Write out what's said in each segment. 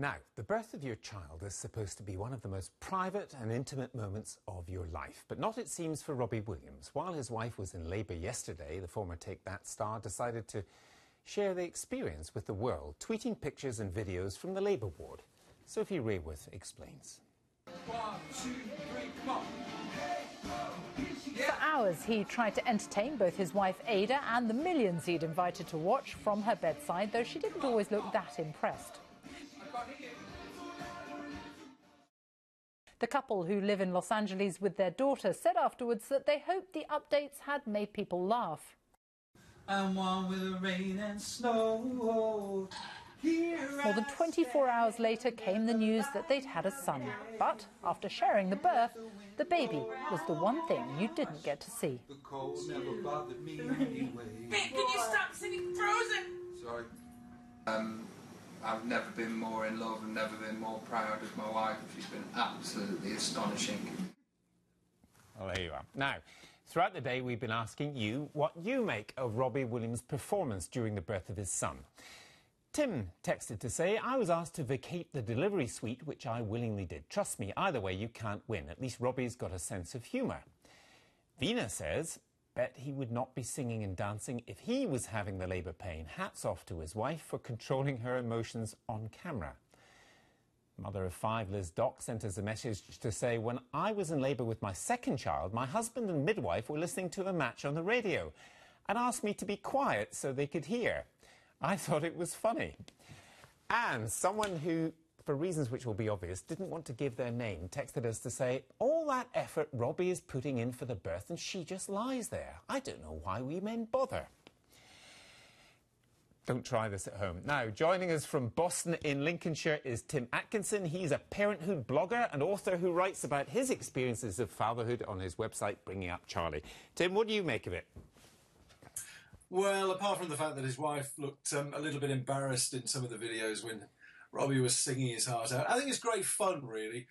Now, the birth of your child is supposed to be one of the most private and intimate moments of your life, but not, it seems, for Robbie Williams. While his wife was in labour yesterday, the former Take That star decided to share the experience with the world, tweeting pictures and videos from the labour ward. Sophie Rayworth explains. 1, 2, 3, come on. For hours, he tried to entertain both his wife Ada and the millions he'd invited to watch from her bedside, though she didn't always look that impressed. The couple, who live in Los Angeles with their daughter, said afterwards that they hoped the updates had made people laugh. I'm one with the rain and snow. More than 24 hours later came the news that they'd had a son. But after sharing the birth, the baby was the one thing you didn't get to see. The cold never bothered me anyway. Can you stop singing Frozen? Sorry. I've never been more in love and never been more proud of my wife. She's been absolutely astonishing. Well, there you are. Now, throughout the day, we've been asking you what you make of Robbie Williams' performance during the birth of his son. Tim texted to say, I was asked to vacate the delivery suite, which I willingly did. Trust me, either way, you can't win. At least Robbie's got a sense of humour. Vina says, bet he would not be singing and dancing if he was having the labour pain. Hats off to his wife for controlling her emotions on camera. Mother of 5, Liz Dock, sent us a message to say, when I was in labour with my second child, my husband and midwife were listening to a match on the radio and asked me to be quiet so they could hear. I thought it was funny. And someone who, for reasons which will be obvious, didn't want to give their name, texted us to say, all that effort Robbie is putting in for the birth and she just lies there. I don't know why we men bother. Don't try this at home. Now, joining us from Boston in Lincolnshire is Tim Atkinson. He's a parenthood blogger and author who writes about his experiences of fatherhood on his website, Bringing Up Charlie. Tim, what do you make of it? Well, apart from the fact that his wife looked a little bit embarrassed in some of the videos when Robbie was singing his heart out, I think it's great fun, really.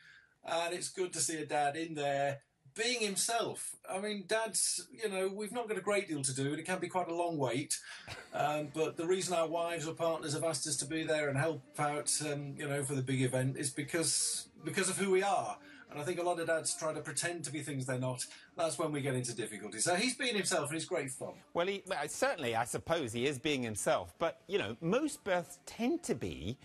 And it's good to see a dad in there being himself. I mean, dads, you know, we've not got a great deal to do, and it can be quite a long wait. But the reason our wives or partners have asked us to be there and help out, you know, for the big event is because of who we are. And I think a lot of dads try to pretend to be things they're not. That's when we get into difficulty. So he's being himself, and it's great fun. Well, Certainly, I suppose he is being himself. But, you know, most births tend to be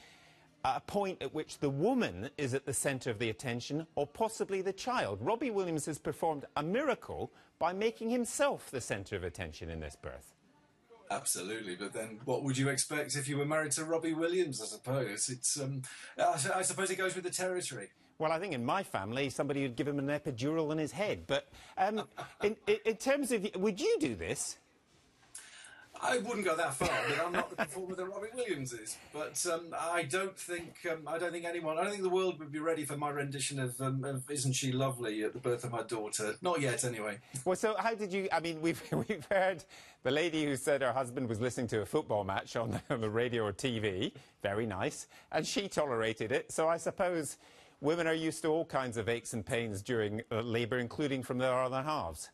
a point at which the woman is at the centre of the attention, or possibly the child. Robbie Williams has performed a miracle by making himself the centre of attention in this birth. Absolutely, but then what would you expect if you were married to Robbie Williams, I suppose? It's, I suppose it goes with the territory. Well, I think in my family, somebody would give him an epidural in his head. But in terms of, would you do this? I wouldn't go that far. I mean, I'm not the performer that Robbie Williams is. But I don't think the world would be ready for my rendition of Isn't She Lovely at the birth of my daughter. Not yet, anyway. Well, so how did you... I mean, we've heard the lady who said her husband was listening to a football match on the radio or TV. Very nice. And she tolerated it. So I suppose women are used to all kinds of aches and pains during labour, including from their other halves.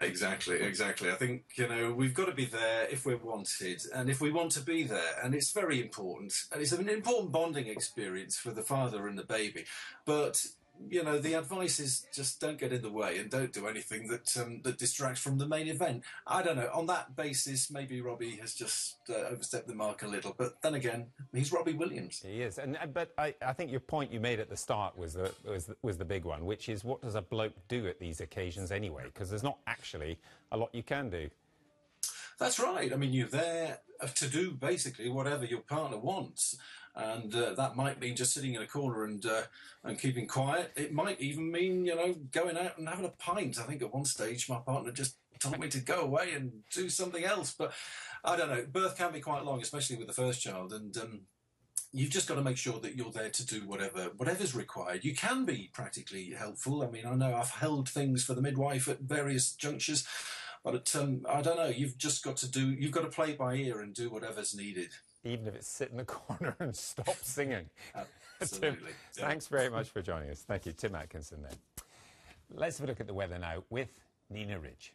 Exactly. I think, you know, we've got to be there if we're wanted and if we want to be there. And it's very important. And it's an important bonding experience for the father and the baby. But, you know, the advice is just don't get in the way and don't do anything that that distracts from the main event. I don't know. On that basis, maybe Robbie has just overstepped the mark a little. But then again, he's Robbie Williams. He is. But I think your point you made at the start was the big one, which is what does a bloke do at these occasions anyway? Because there's not actually a lot you can do. That's right. I mean, you're there to do basically whatever your partner wants. And that might mean just sitting in a corner and keeping quiet. It might even mean, you know, going out and having a pint. I think at one stage my partner just told me to go away and do something else. But I don't know. Birth can be quite long, especially with the first child. And you've just got to make sure that you're there to do whatever's required. You can be practically helpful. I mean, I know I've held things for the midwife at various junctures. But I don't know, you've got to play by ear and do whatever's needed. Even if it's sit in the corner and stop singing. Absolutely. Tim, thanks very much for joining us. Thank you, Tim Atkinson there. Let's have a look at the weather now with Nina Ridge.